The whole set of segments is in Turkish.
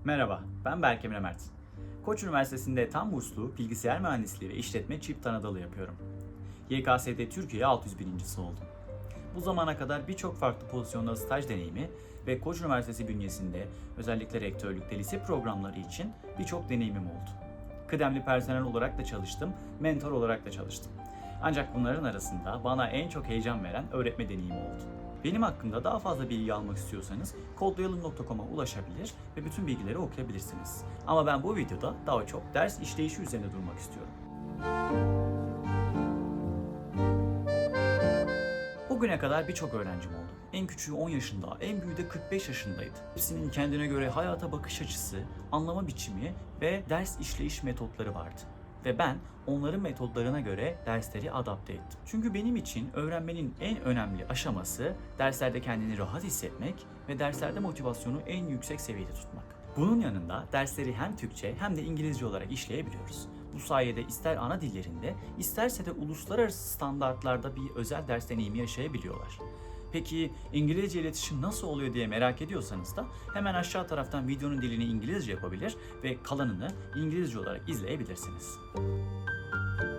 Merhaba, ben Berk Emre Mert. Koç Üniversitesi'nde tam burslu bilgisayar mühendisliği ve işletme çift anadolu yapıyorum. YKS'de Türkiye 601.'si oldum. Bu zamana kadar birçok farklı pozisyonda staj deneyimi ve Koç Üniversitesi bünyesinde özellikle rektörlükte lise programları için birçok deneyimim oldu. Kıdemli personel olarak da çalıştım, mentor olarak da çalıştım. Ancak bunların arasında bana en çok heyecan veren öğretme deneyimi oldu. Benim hakkımda daha fazla bilgi almak istiyorsanız kodlayalım.com'a ulaşabilir ve bütün bilgileri okuyabilirsiniz. Ama ben bu videoda daha çok ders işleyişi üzerine durmak istiyorum. Bugüne kadar birçok öğrencim oldu. En küçüğü 10 yaşında, en büyüğü de 45 yaşındaydı. Hepsinin kendine göre hayata bakış açısı, anlama biçimi ve ders işleyiş metotları vardı. Ve ben onların metotlarına göre dersleri adapte ettim. Çünkü benim için öğrenmenin en önemli aşaması derslerde kendini rahat hissetmek ve derslerde motivasyonu en yüksek seviyede tutmak. Bunun yanında dersleri hem Türkçe hem de İngilizce olarak işleyebiliyoruz. Bu sayede ister ana dillerinde, isterse de uluslararası standartlarda bir özel ders deneyimi yaşayabiliyorlar. Peki İngilizce iletişim nasıl oluyor diye merak ediyorsanız da hemen aşağı taraftan videonun dilini İngilizce yapabilir ve kalanını İngilizce olarak izleyebilirsiniz.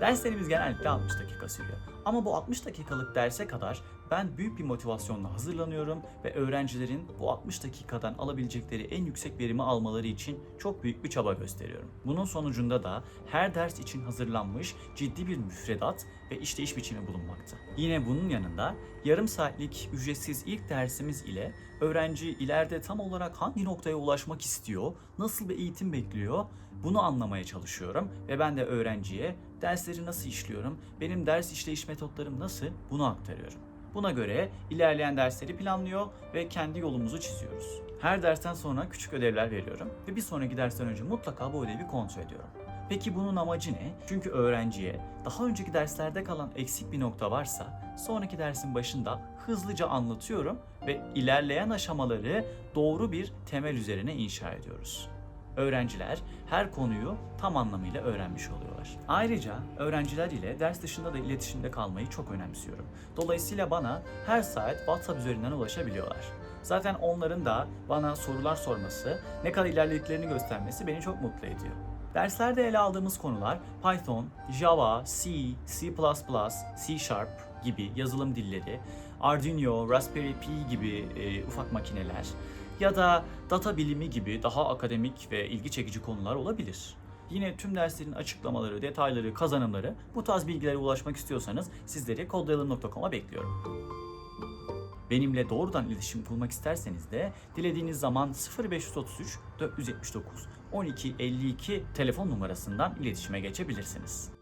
Derslerimiz genellikle 60 dakika sürüyor. Ama bu 60 dakikalık derse kadar ben büyük bir motivasyonla hazırlanıyorum ve öğrencilerin bu 60 dakikadan alabilecekleri en yüksek verimi almaları için çok büyük bir çaba gösteriyorum. Bunun sonucunda da her ders için hazırlanmış ciddi bir müfredat ve işleyiş biçimi bulunmakta. Yine bunun yanında yarım saatlik ücretsiz ilk dersimiz ile öğrenci ileride tam olarak hangi noktaya ulaşmak istiyor, nasıl bir eğitim bekliyor bunu anlamaya çalışıyorum ve ben de öğrenciye dersleri nasıl işliyorum, benim ders işleyiş metotlarım nasıl bunu aktarıyorum. Buna göre ilerleyen dersleri planlıyor ve kendi yolumuzu çiziyoruz. Her dersten sonra küçük ödevler veriyorum ve bir sonraki dersten önce mutlaka bu ödevi kontrol ediyorum. Peki bunun amacı ne? Çünkü öğrenciye daha önceki derslerde kalan eksik bir nokta varsa sonraki dersin başında hızlıca anlatıyorum ve ilerleyen aşamaları doğru bir temel üzerine inşa ediyoruz. Öğrenciler her konuyu tam anlamıyla öğrenmiş oluyorlar. Ayrıca öğrenciler ile ders dışında da iletişimde kalmayı çok önemsiyorum. Dolayısıyla bana her saat WhatsApp üzerinden ulaşabiliyorlar. Zaten onların da bana sorular sorması, ne kadar ilerlediklerini göstermesi beni çok mutlu ediyor. Derslerde ele aldığımız konular Python, Java, C, C++, C Sharp gibi yazılım dilleri, Arduino, Raspberry Pi gibi ufak makineler ya da data bilimi gibi daha akademik ve ilgi çekici konular olabilir. Yine tüm derslerin açıklamaları, detayları, kazanımları bu tarz bilgilere ulaşmak istiyorsanız sizleri kodlayalım.com'a bekliyorum. Benimle doğrudan iletişim kurmak isterseniz de dilediğiniz zaman 0533 479 1252 telefon numarasından iletişime geçebilirsiniz.